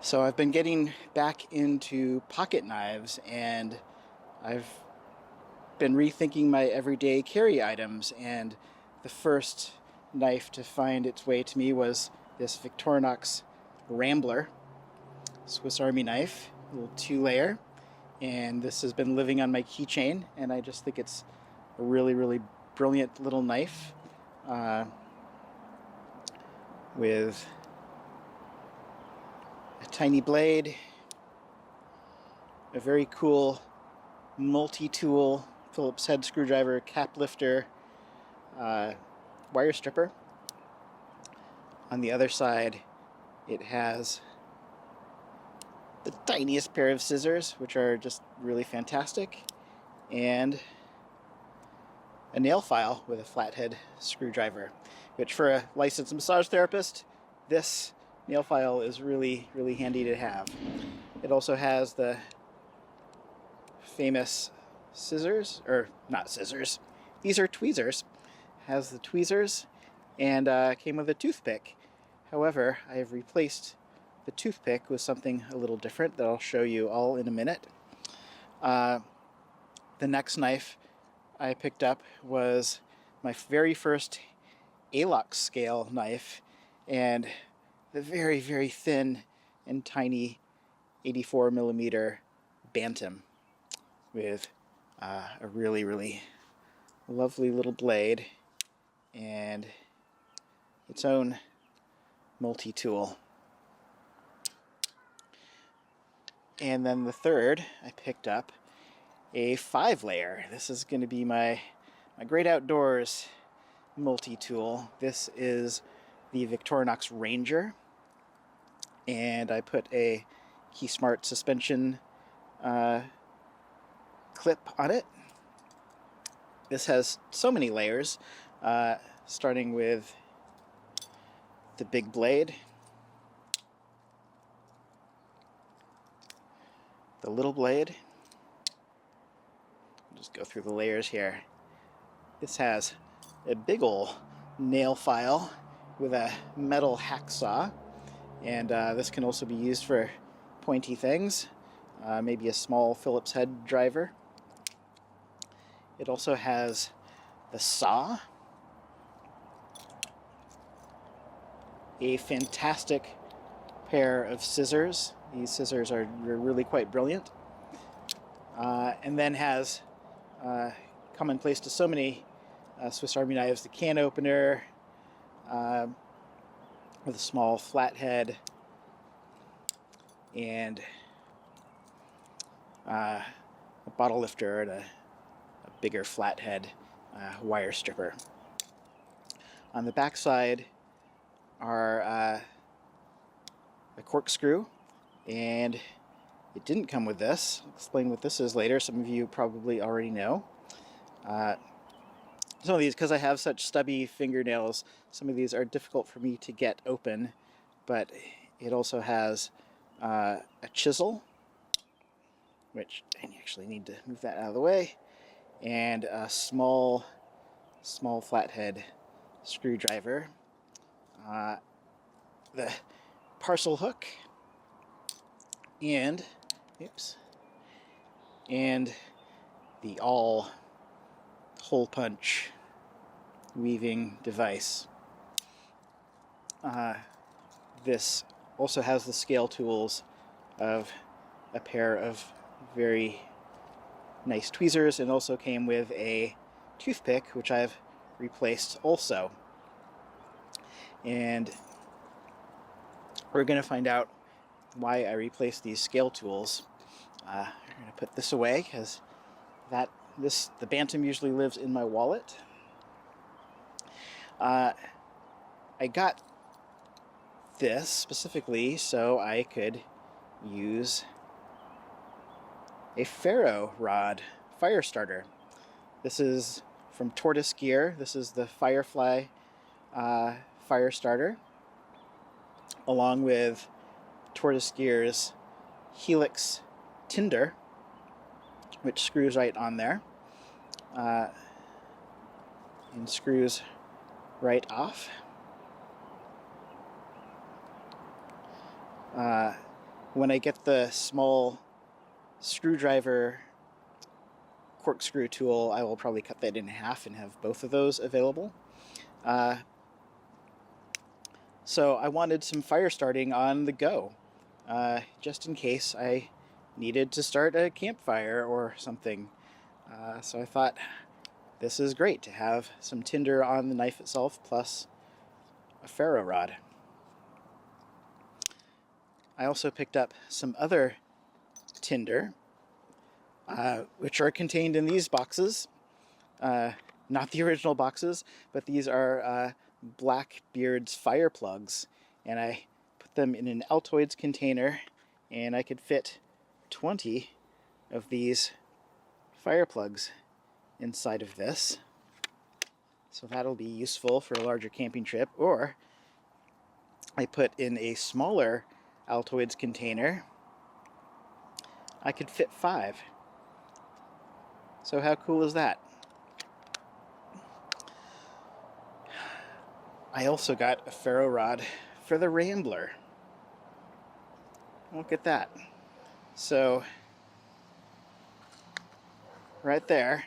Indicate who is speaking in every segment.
Speaker 1: So I've been getting back into pocket knives, and I've been rethinking my everyday carry items, and the first knife to find its way to me was this Victorinox Rambler Swiss Army knife, a little 2-layer, and this has been living on my keychain, and I just think it's a really brilliant little knife with a tiny blade, a very cool multi-tool Phillips head screwdriver, cap lifter, wire stripper. On the other side, it has the tiniest pair of scissors, which are just really fantastic, and a nail file with a flathead screwdriver, which for a licensed massage therapist, this nail file is really handy to have. It also has the famous scissors, or not scissors, these are tweezers. Has the tweezers, and came with a toothpick. However, I have replaced the toothpick with something a little different that I'll show you all in a minute. The next knife I picked up was my very first Alox scale knife, and the very thin and tiny 84mm Bantam with a really lovely little blade and its own multi-tool. And then the third, I picked up a 5-layer. This is going to be my great outdoors multi-tool. This is the Victorinox Ranger, and I put a KeySmart suspension clip on it. This has so many layers, starting with the big blade, the little blade. I'll just go through the layers here. This has a big ol' nail file with a metal hacksaw, and this can also be used for pointy things, maybe a small Phillips head driver. It also has the saw, a fantastic pair of scissors. These scissors are really quite brilliant. And then has, commonplace to so many Swiss Army knives, the can opener with a small flathead, and a bottle lifter and a bigger flathead wire stripper. On the back side are a corkscrew, and it didn't come with this. I'll explain what this is later. Some of you probably already know. Some of these, because I have such stubby fingernails, some of these are difficult for me to get open, but it also has a chisel, which I actually need to move that out of the way, and a small flathead screwdriver, the parcel hook, and the all hole punch weaving device. This also has the scale tools of a pair of very nice tweezers, and also came with a toothpick, which I've replaced also. And we're going to find out why I replaced these scale tools. I'm going to put this away because the Bantam usually lives in my wallet. I got this specifically so I could use a ferro rod fire starter. This is from Tortoise Gear. This is the Firefly fire starter, along with Tortoise Gear's Helix tinder, which screws right on there and screws right off. when I get the small screwdriver corkscrew tool, I will probably cut that in half and have both of those available. So I wanted some fire starting on the go, just in case I needed to start a campfire or something. So I thought this is great to have some tinder on the knife itself plus a ferro rod. I also picked up some other tinder, which are contained in these boxes. Not the original boxes, but these are Blackbeard's fire plugs, and I put them in an Altoids container, and I could fit 20 of these fire plugs inside of this. So that'll be useful for a larger camping trip. Or I put in a smaller Altoids container. I could fit 5. So how cool is that? I also got a ferro rod for the Rambler. Look at that. So right there,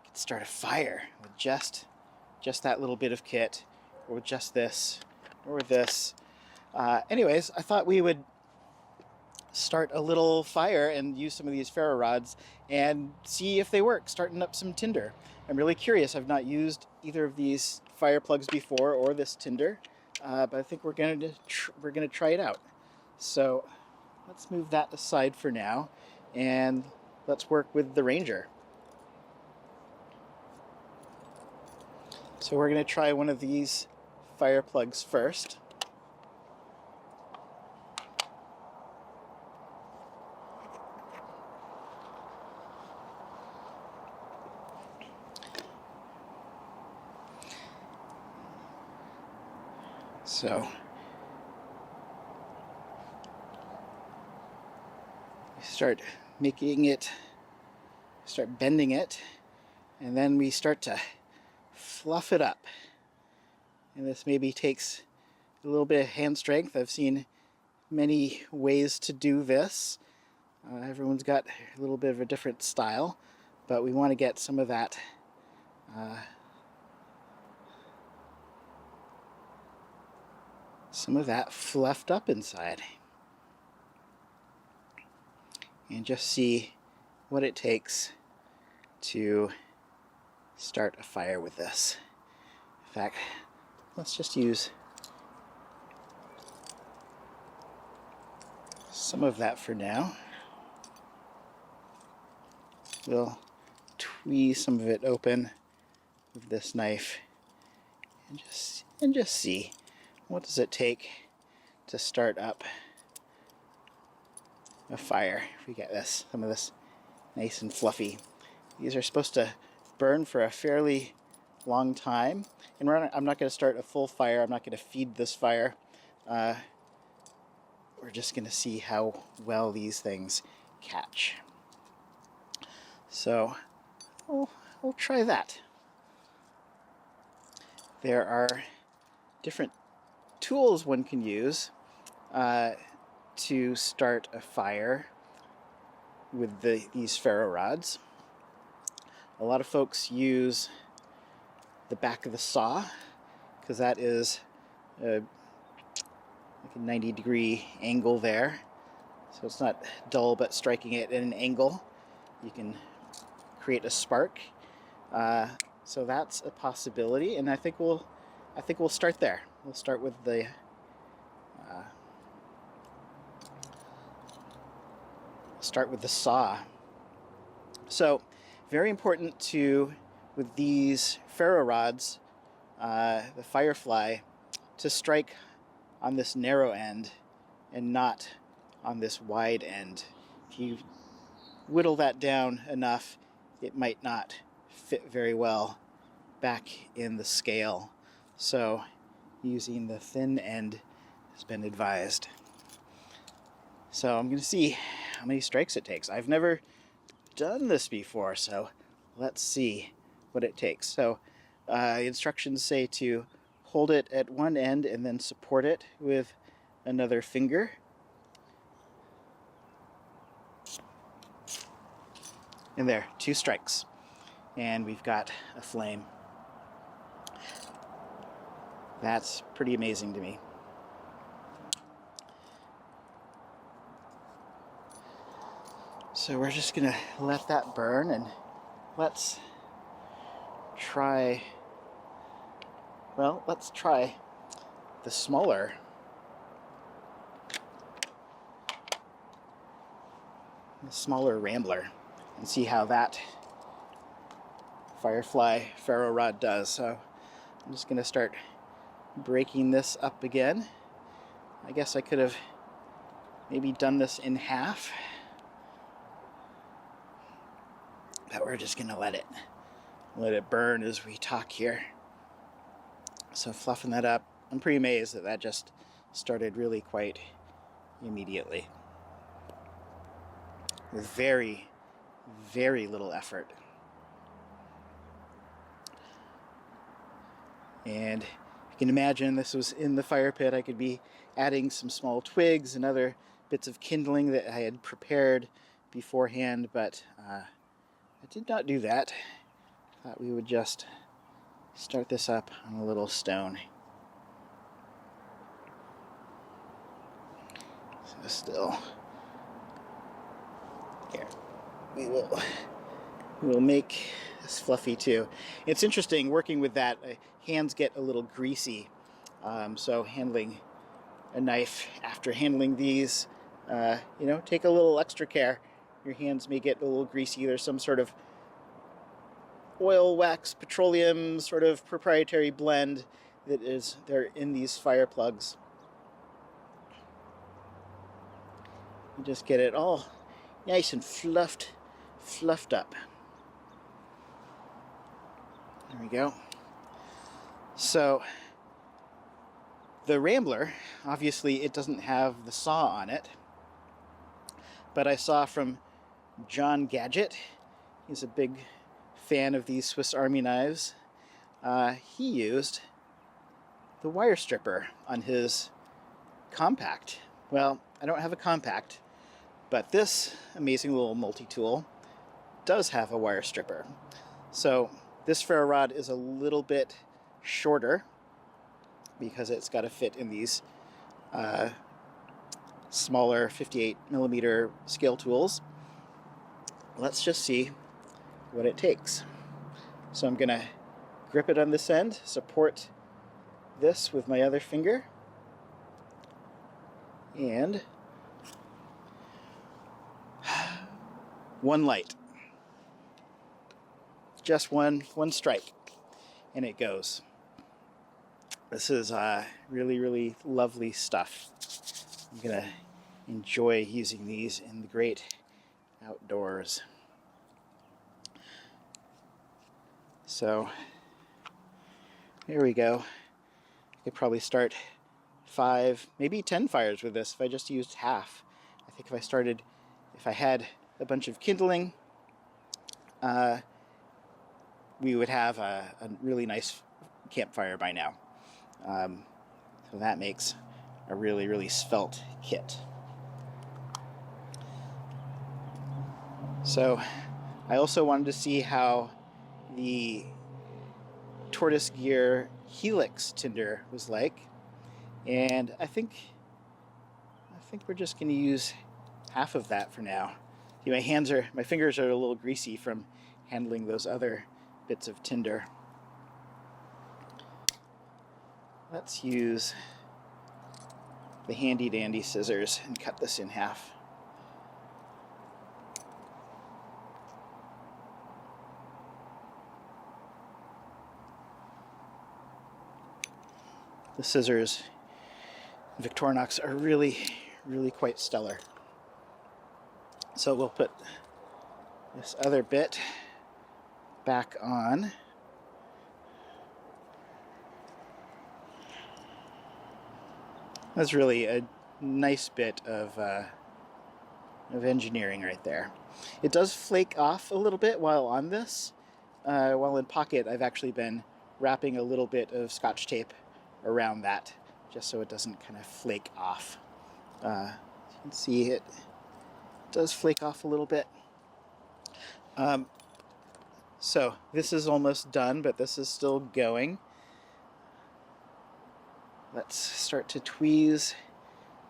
Speaker 1: you can start a fire with just that little bit of kit, or just this, or this. Anyways, I thought we would start a little fire and use some of these ferro rods and see if they work, starting up some tinder. I'm really curious. I've not used either of these fire plugs before, or this tinder, but I think we're gonna try it out. So let's move that aside for now, and let's work with the Ranger. So we're gonna try one of these fire plugs first. So we start making it, start bending it, and then we start to fluff it up. And this maybe takes a little bit of hand strength. I've seen many ways to do this. Everyone's got a little bit of a different style, but we want to get some of that fluffed up inside, and just see what it takes to start a fire with this. In fact, let's just use some of that for now. We'll tweeze some of it open with this knife and just see what does it take to start up a fire. If we get some of this nice and fluffy. These are supposed to burn for a fairly long time, and I'm not going to start a full fire. I'm not going to feed this fire. We're just going to see how well these things catch. So we'll try that. There are different tools one can use to start a fire with these ferro rods. A lot of folks use the back of the saw, because that is like a 90-degree angle there, so it's not dull, but striking it at an angle, you can create a spark. So that's a possibility, and I think we'll start there. We'll start with the saw. So very important with these ferro rods, the Firefly, to strike on this narrow end and not on this wide end. If you whittle that down enough, it might not fit very well back in the scale. So using the thin end has been advised. So I'm going to see how many strikes it takes. I've never done this before, so let's see what it takes. So instructions say to hold it at one end and then support it with another finger. And there, 2 strikes. And we've got a flame. That's pretty amazing to me. So we're just gonna let that burn, and let's try the smaller Rambler and see how that Firefly ferro rod does. So I'm just gonna start breaking this up again. I guess I could have maybe done this in half, but we're just gonna let it burn as we talk here. So fluffing that up, I'm pretty amazed that just started really quite immediately with very, very little effort. And you can imagine this was in the fire pit. I could be adding some small twigs and other bits of kindling that I had prepared beforehand, but I did not do that. Thought we would just start this up on a little stone. So still, here, we will make this fluffy too. It's interesting working with that. Hands get a little greasy, so handling a knife after handling these, take a little extra care. Your hands may get a little greasy. There's some sort of oil, wax, petroleum sort of proprietary blend that is there in these fire plugs. You just get it all nice and fluffed up. There we go. So the Rambler, obviously it doesn't have the saw on it, but I saw from John Gadget, he's a big fan of these Swiss Army knives, he used the wire stripper on his compact. Well, I don't have a compact, but this amazing little multi-tool does have a wire stripper. So this ferro rod is a little bit shorter because it's got to fit in these smaller 58mm scale tools. Let's just see what it takes. So I'm gonna grip it on this end, support this with my other finger, and one light. Just one strike, and it goes. This is really, really lovely stuff. I'm gonna enjoy using these in the great outdoors. So there we go. I could probably start 5, maybe 10 fires with this if I just used half. I think if I had a bunch of kindling, we would have a really nice campfire by now. So that makes a really, really svelte kit. So I also wanted to see how the Tortoise Gear Helix tinder was like, and I think we're just going to use half of that for now. See, my fingers are a little greasy from handling those other bits of tinder. Let's use the handy dandy scissors and cut this in half. The scissors, Victorinox, are really, really quite stellar. So we'll put this other bit back on. That's really a nice bit of engineering right there. It does flake off a little bit while on this. While in pocket, I've actually been wrapping a little bit of Scotch tape around that, just so it doesn't kind of flake off. You can see it does flake off a little bit, So this is almost done, but this is still going. Let's start to tweeze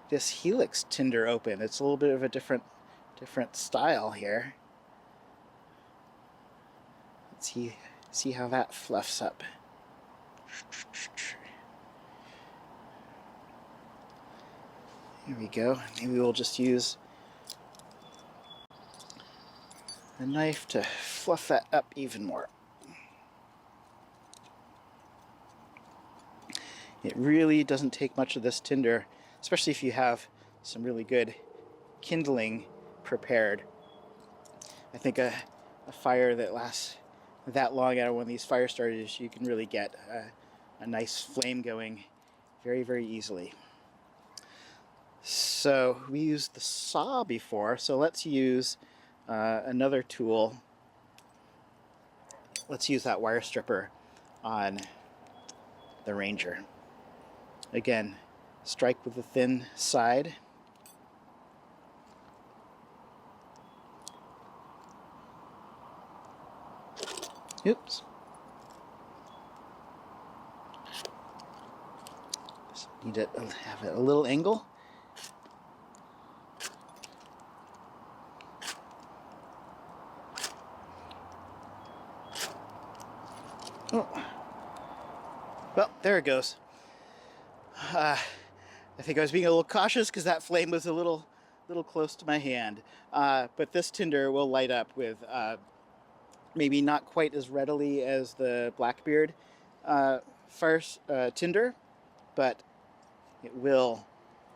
Speaker 1: this Helix tinder open. It's a little bit of a different style here. Let's see how that fluffs up. Here we go. Maybe we'll just use a knife to fluff that up even more. It really doesn't take much of this tinder, especially if you have some really good kindling prepared. I think a fire that lasts that long out of one of these fire starters, you can really get a nice flame going very, very easily. So we used the saw before, so let's use another tool. Let's use that wire stripper on the Ranger. Again, strike with the thin side. Oops. Just need to have it a little angle. Oh. Well, there it goes. I think I was being a little cautious because that flame was a little close to my hand. But this tinder will light up with maybe not quite as readily as the Blackbeard fire tinder, but it will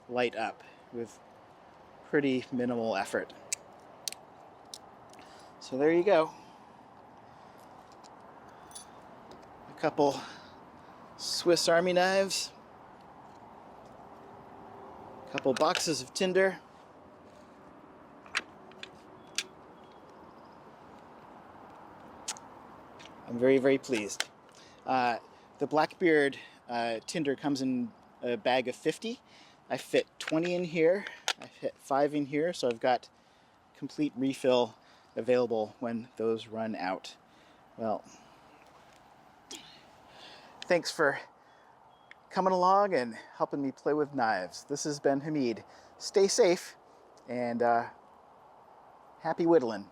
Speaker 1: light up with pretty minimal effort. So there you go. A couple Swiss Army knives, a couple boxes of tinder, I'm very, very pleased. The Blackbeard tinder comes in a bag of 50. I fit 20 in here, I fit 5 in here, so I've got complete refill available when those run out. Well, thanks for coming along and helping me play with knives. This has been Hamid. Stay safe and happy whittling.